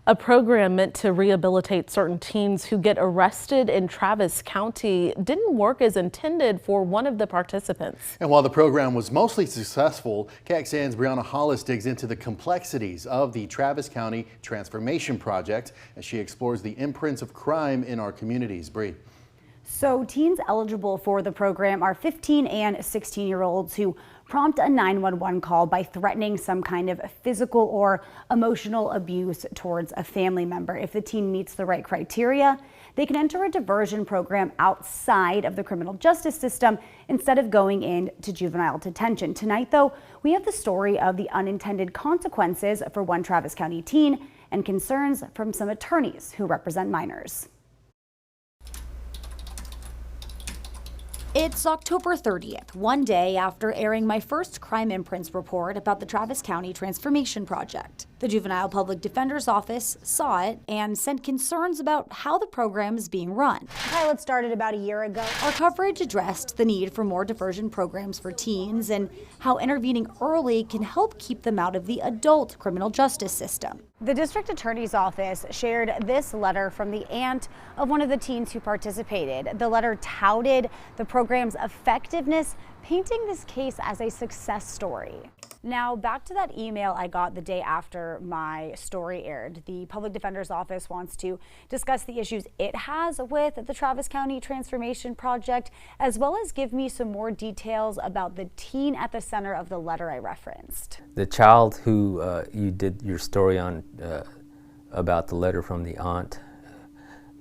A program meant to rehabilitate certain teens who get arrested in Travis County didn't work as intended for one of the participants. And while the program was mostly successful, KXAN's Brianna Hollis digs into the complexities of the Travis County Transformation Project as she explores the imprints of crime in our communities. Bree. So teens eligible for the program are 15 and 16-year-olds who prompt a 911 call by threatening some kind of physical or emotional abuse towards a family member. If the teen meets the right criteria, they can enter a diversion program outside of the criminal justice system instead of going into juvenile detention. Tonight, though, we have the story of the unintended consequences for one Travis County teen and concerns from some attorneys who represent minors. It's October 30th, one day after airing my first crime imprints report about the Travis County Transformation Project. The Juvenile Public Defender's Office saw it and sent concerns about how the program is being run. The pilot started about a year ago. Our coverage addressed the need for more diversion programs for teens and how intervening early can help keep them out of the adult criminal justice system. The district attorney's office shared this letter from the aunt of one of the teens who participated. The letter touted the program's effectiveness, painting this case as a success story. Now, back to that email I got the day after my story aired. The public defender's office wants to discuss the issues it has with the Travis County Transformation Project, as well as give me some more details about the teen at the center of the letter I referenced. The child who you did your story on about the letter from the aunt,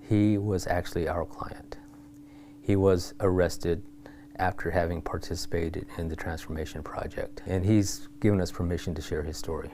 he was actually our client. He was arrested after having participated in the Transformation Project, and he's given us permission to share his story.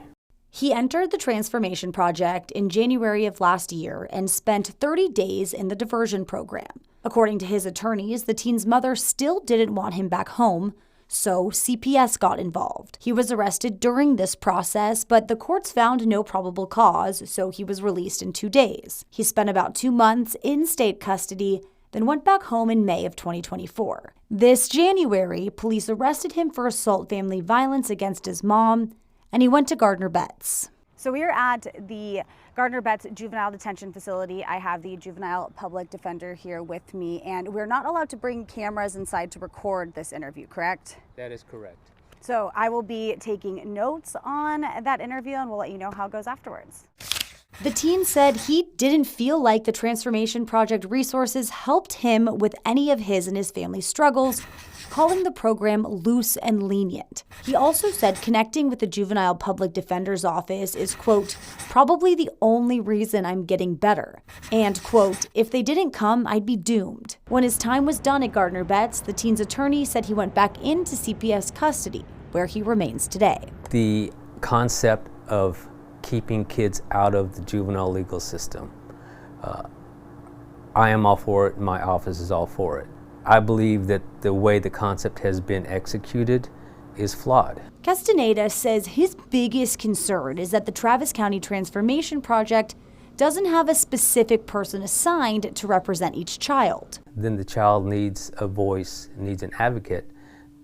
He entered the Transformation Project in January of last year and spent 30 days in the diversion program. According to his attorneys, the teen's mother still didn't want him back home, so CPS got involved. He was arrested during this process, but the courts found no probable cause, so he was released in 2 days. He spent about 2 months in state custody, then went back home in May of 2024. This January, police arrested him for assault family violence against his mom, and he went to Gardner-Betts. So we are at the Gardner-Betts Juvenile Detention Facility. I have the Juvenile Public Defender here with me, and we're not allowed to bring cameras inside to record this interview, correct? That is correct. So I will be taking notes on that interview, and we'll let you know how it goes afterwards. The teen said he didn't feel like the Transformation Project resources helped him with any of his and his family's struggles, calling the program loose and lenient. He also said connecting with the Juvenile Public Defender's Office is, quote, probably the only reason I'm getting better. And, quote, if they didn't come, I'd be doomed. When his time was done at Gardner-Betts, the teen's attorney said he went back into CPS custody, where he remains today. The concept of keeping kids out of the juvenile legal system, I am all for it, my office is all for it. I believe that the way the concept has been executed is flawed. Castaneda says his biggest concern is that the Travis County Transformation Project doesn't have a specific person assigned to represent each child. Then the child needs a voice, needs an advocate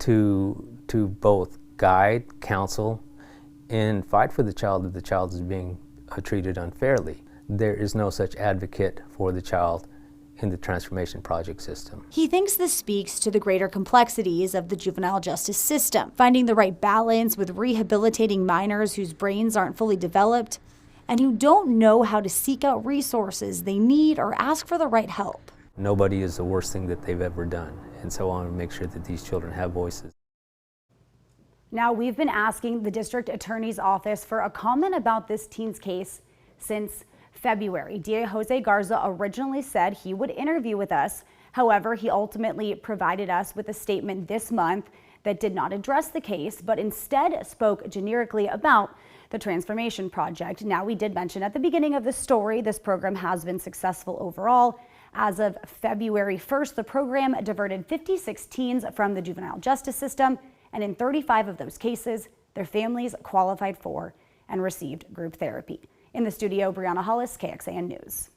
to both guide, counsel, and fight for the child if the child is being treated unfairly. There is no such advocate for the child in the Transformation Project system. He thinks this speaks to the greater complexities of the juvenile justice system, finding the right balance with rehabilitating minors whose brains aren't fully developed and who don't know how to seek out resources they need or ask for the right help. Nobody is the worst thing that they've ever done, and so I want to make sure that these children have voices. Now, we've been asking the district attorney's office for a comment about this teen's case since February. DA Jose Garza originally said he would interview with us. However, he ultimately provided us with a statement this month that did not address the case, but instead spoke generically about the Transformation Project. Now, we did mention at the beginning of the story, this program has been successful overall. As of February 1st, the program diverted 56 teens from the juvenile justice system, and in 35 of those cases, their families qualified for and received group therapy. In the studio, Brianna Hollis, KXAN News.